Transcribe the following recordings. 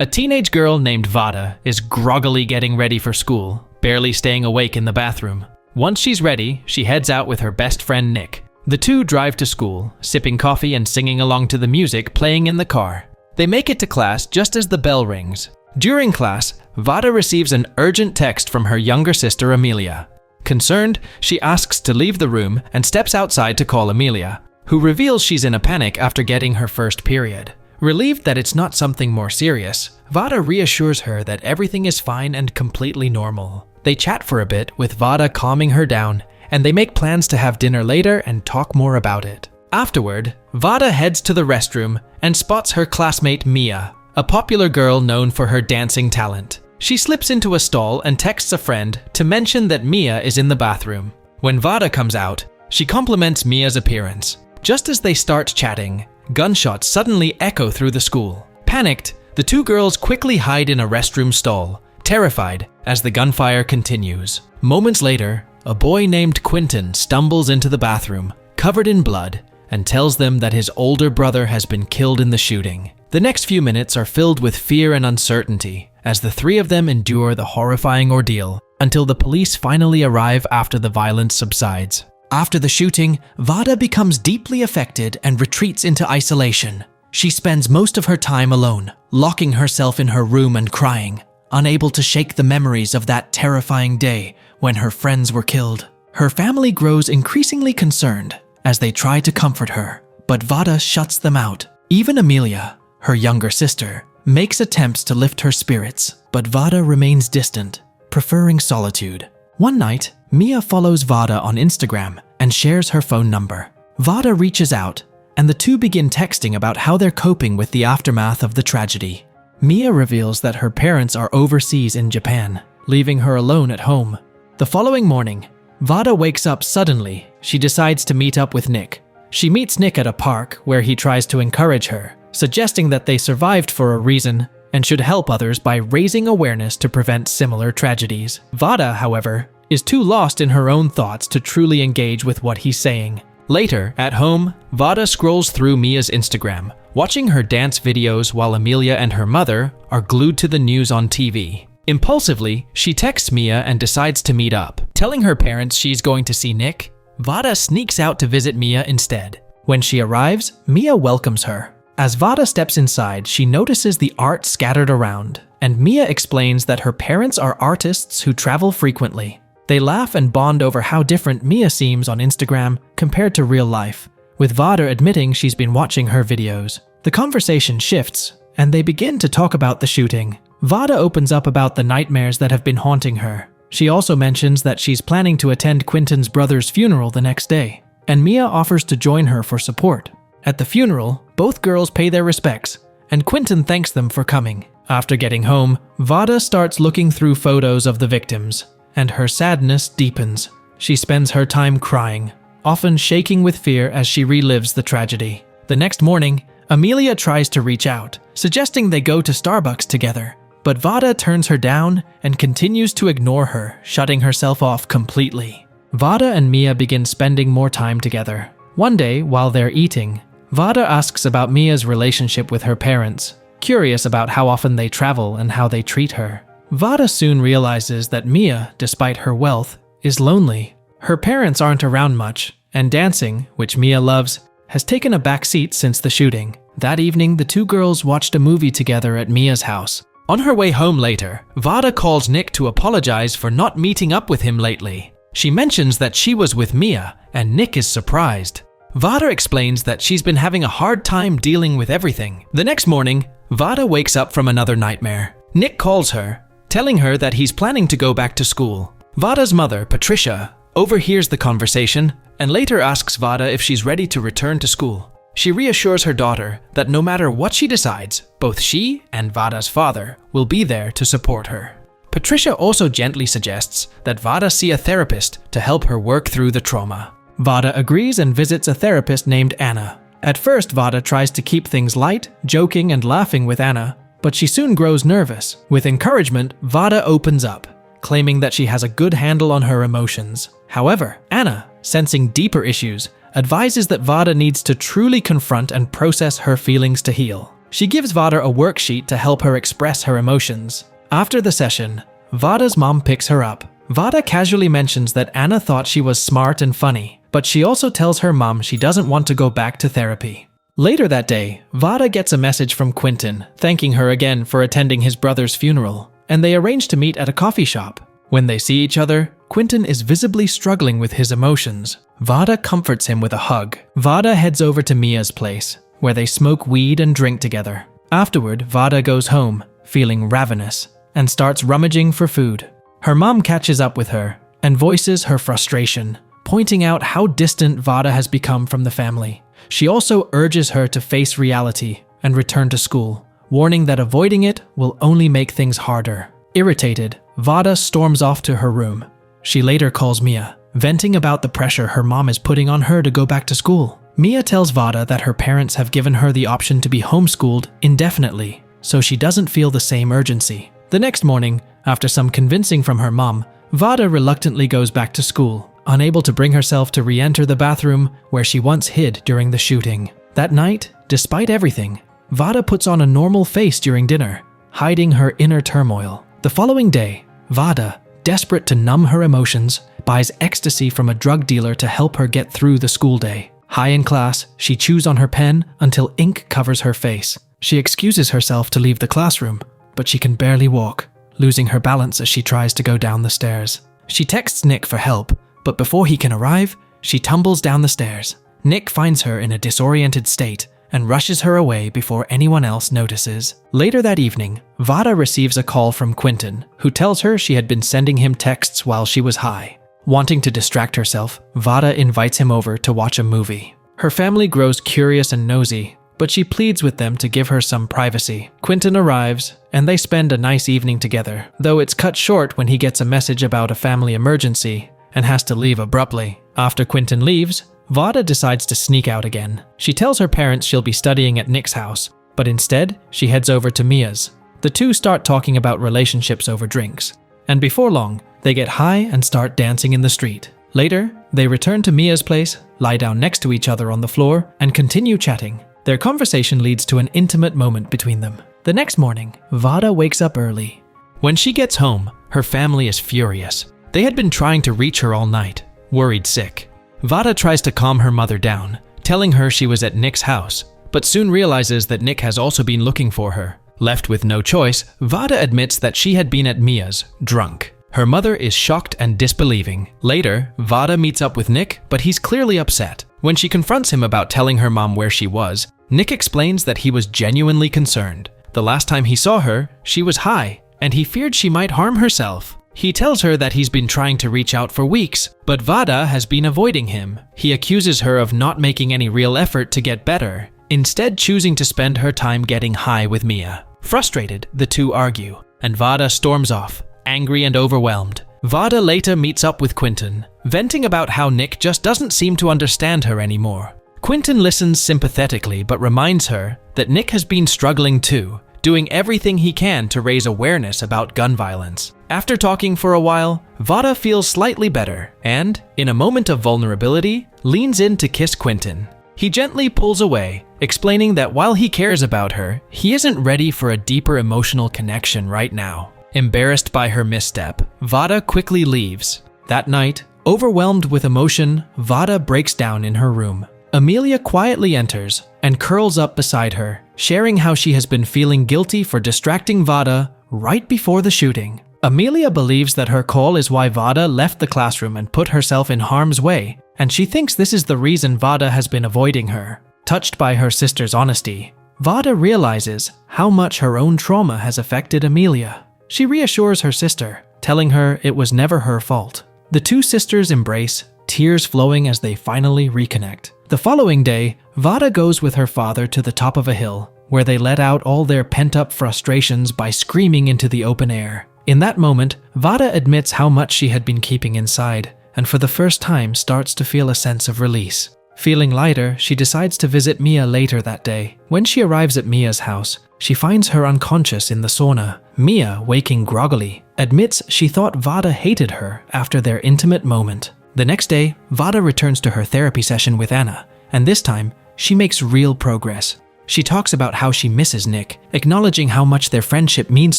A teenage girl named Vada is groggily getting ready for school, barely staying awake in the bathroom. Once she's ready, she heads out with her best friend Nick. The two drive to school, sipping coffee and singing along to the music playing in the car. They make it to class just as the bell rings. During class, Vada receives an urgent text from her younger sister Amelia. Concerned, she asks to leave the room and steps outside to call Amelia, who reveals she's in a panic after getting her first period. Relieved that it's not something more serious, Vada reassures her that everything is fine and completely normal. They chat for a bit, with Vada calming her down, and they make plans to have dinner later and talk more about it. Afterward, Vada heads to the restroom and spots her classmate Mia, a popular girl known for her dancing talent. She slips into a stall and texts a friend to mention that Mia is in the bathroom. When Vada comes out, she compliments Mia's appearance. Just as they start chatting, gunshots suddenly echo through the school. Panicked, the two girls quickly hide in a restroom stall, terrified as the gunfire continues. Moments later, a boy named Quentin stumbles into the bathroom, covered in blood, and tells them that his older brother has been killed in the shooting. The next few minutes are filled with fear and uncertainty as the three of them endure the horrifying ordeal until the police finally arrive after the violence subsides. After the shooting, Vada becomes deeply affected and retreats into isolation. She spends most of her time alone, locking herself in her room and crying, unable to shake the memories of that terrifying day when her friends were killed. Her family grows increasingly concerned as they try to comfort her, but Vada shuts them out. Even Amelia, her younger sister, makes attempts to lift her spirits, but Vada remains distant, preferring solitude. One night, Mia follows Vada on Instagram and shares her phone number. Vada reaches out, and the two begin texting about how they're coping with the aftermath of the tragedy. Mia reveals that her parents are overseas in Japan, leaving her alone at home. The following morning, Vada wakes up suddenly. She decides to meet up with Nick. She meets Nick at a park where he tries to encourage her, suggesting that they survived for a reason and should help others by raising awareness to prevent similar tragedies. Vada, however, is too lost in her own thoughts to truly engage with what he's saying. Later, at home, Vada scrolls through Mia's Instagram, watching her dance videos while Amelia and her mother are glued to the news on TV. Impulsively, she texts Mia and decides to meet up. Telling her parents she's going to see Nick, Vada sneaks out to visit Mia instead. When she arrives, Mia welcomes her. As Vada steps inside, she notices the art scattered around, and Mia explains that her parents are artists who travel frequently. They laugh and bond over how different Mia seems on Instagram compared to real life, with Vada admitting she's been watching her videos. The conversation shifts, and they begin to talk about the shooting. Vada opens up about the nightmares that have been haunting her. She also mentions that she's planning to attend Quentin's brother's funeral the next day, and Mia offers to join her for support. At the funeral, both girls pay their respects, and Quentin thanks them for coming. After getting home, Vada starts looking through photos of the victims, and her sadness deepens. She spends her time crying, often shaking with fear as she relives the tragedy. The next morning, Amelia tries to reach out, suggesting they go to Starbucks together, but Vada turns her down and continues to ignore her, shutting herself off completely. Vada and Mia begin spending more time together. One day, while they're eating, Vada asks about Mia's relationship with her parents, curious about how often they travel and how they treat her. Vada soon realizes that Mia, despite her wealth, is lonely. Her parents aren't around much, and dancing, which Mia loves, has taken a back seat since the shooting. That evening, the two girls watched a movie together at Mia's house. On her way home later, Vada calls Nick to apologize for not meeting up with him lately. She mentions that she was with Mia, and Nick is surprised. Vada explains that she's been having a hard time dealing with everything. The next morning, Vada wakes up from another nightmare. Nick calls her, telling her that he's planning to go back to school. Vada's mother, Patricia, overhears the conversation and later asks Vada if she's ready to return to school. She reassures her daughter that no matter what she decides, both she and Vada's father will be there to support her. Patricia also gently suggests that Vada see a therapist to help her work through the trauma. Vada agrees and visits a therapist named Anna. At first, Vada tries to keep things light, joking and laughing with Anna, but she soon grows nervous. With encouragement, Vada opens up, claiming that she has a good handle on her emotions. However, Anna, sensing deeper issues, advises that Vada needs to truly confront and process her feelings to heal. She gives Vada a worksheet to help her express her emotions. After the session, Vada's mom picks her up. Vada casually mentions that Anna thought she was smart and funny, but she also tells her mom she doesn't want to go back to therapy. Later that day, Vada gets a message from Quentin, thanking her again for attending his brother's funeral, and they arrange to meet at a coffee shop. When they see each other, Quentin is visibly struggling with his emotions. Vada comforts him with a hug. Vada heads over to Mia's place, where they smoke weed and drink together. Afterward, Vada goes home, feeling ravenous, and starts rummaging for food. Her mom catches up with her and voices her frustration, pointing out how distant Vada has become from the family. She also urges her to face reality and return to school, warning that avoiding it will only make things harder. Irritated, Vada storms off to her room. She later calls Mia, venting about the pressure her mom is putting on her to go back to school. Mia tells Vada that her parents have given her the option to be homeschooled indefinitely, so she doesn't feel the same urgency. The next morning, after some convincing from her mom, Vada reluctantly goes back to school, unable to bring herself to re-enter the bathroom where she once hid during the shooting. That night, despite everything, Vada puts on a normal face during dinner, hiding her inner turmoil. The following day, Vada, desperate to numb her emotions, buys ecstasy from a drug dealer to help her get through the school day. High in class, she chews on her pen until ink covers her face. She excuses herself to leave the classroom, but she can barely walk, losing her balance as she tries to go down the stairs. She texts Nick for help, but before he can arrive, she tumbles down the stairs. Nick finds her in a disoriented state and rushes her away before anyone else notices. Later that evening, Vada receives a call from Quentin, who tells her she had been sending him texts while she was high. Wanting to distract herself, Vada invites him over to watch a movie. Her family grows curious and nosy, but she pleads with them to give her some privacy. Quentin arrives, and they spend a nice evening together, though it's cut short when he gets a message about a family emergency and has to leave abruptly. After Quentin leaves, Vada decides to sneak out again. She tells her parents she'll be studying at Nick's house, but instead, she heads over to Mia's. The two start talking about relationships over drinks, and before long, they get high and start dancing in the street. Later, they return to Mia's place, lie down next to each other on the floor, and continue chatting. Their conversation leads to an intimate moment between them. The next morning, Vada wakes up early. When she gets home, her family is furious. They had been trying to reach her all night, worried sick. Vada tries to calm her mother down, telling her she was at Nick's house, but soon realizes that Nick has also been looking for her. Left with no choice, Vada admits that she had been at Mia's, drunk. Her mother is shocked and disbelieving. Later, Vada meets up with Nick, but he's clearly upset. When she confronts him about telling her mom where she was, Nick explains that he was genuinely concerned. The last time he saw her, she was high, and he feared she might harm herself. He tells her that he's been trying to reach out for weeks, but Vada has been avoiding him. He accuses her of not making any real effort to get better, instead choosing to spend her time getting high with Mia. Frustrated, the two argue, and Vada storms off, angry and overwhelmed. Vada later meets up with Quentin, venting about how Nick just doesn't seem to understand her anymore. Quentin listens sympathetically but reminds her that Nick has been struggling too, doing everything he can to raise awareness about gun violence. After talking for a while, Vada feels slightly better and, in a moment of vulnerability, leans in to kiss Quentin. He gently pulls away, explaining that while he cares about her, he isn't ready for a deeper emotional connection right now. Embarrassed by her misstep, Vada quickly leaves. That night, overwhelmed with emotion, Vada breaks down in her room. Amelia quietly enters and curls up beside her, sharing how she has been feeling guilty for distracting Vada right before the shooting. Amelia believes that her call is why Vada left the classroom and put herself in harm's way, and she thinks this is the reason Vada has been avoiding her. Touched by her sister's honesty, Vada realizes how much her own trauma has affected Amelia. She reassures her sister, telling her it was never her fault. The two sisters embrace, tears flowing as they finally reconnect. The following day, Vada goes with her father to the top of a hill, where they let out all their pent-up frustrations by screaming into the open air. In that moment, Vada admits how much she had been keeping inside, and for the first time starts to feel a sense of release. Feeling lighter, she decides to visit Mia later that day. When she arrives at Mia's house, she finds her unconscious in the sauna. Mia, waking groggily, admits she thought Vada hated her after their intimate moment. The next day, Vada returns to her therapy session with Anna, and this time, she makes real progress. She talks about how she misses Nick, acknowledging how much their friendship means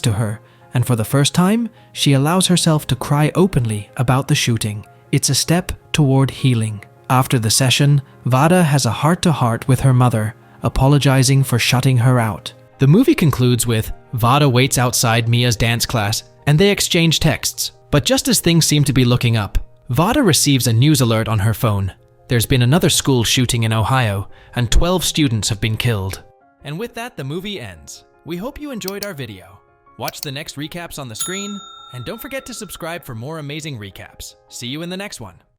to her, and for the first time, she allows herself to cry openly about the shooting. It's a step toward healing. After the session, Vada has a heart-to-heart with her mother, apologizing for shutting her out. The movie concludes with Vada waits outside Mia's dance class, and they exchange texts. But just as things seem to be looking up, Vada receives a news alert on her phone. There's been another school shooting in Ohio, and 12 students have been killed. And with that, the movie ends. We hope you enjoyed our video. Watch the next recaps on the screen, and don't forget to subscribe for more amazing recaps. See you in the next one.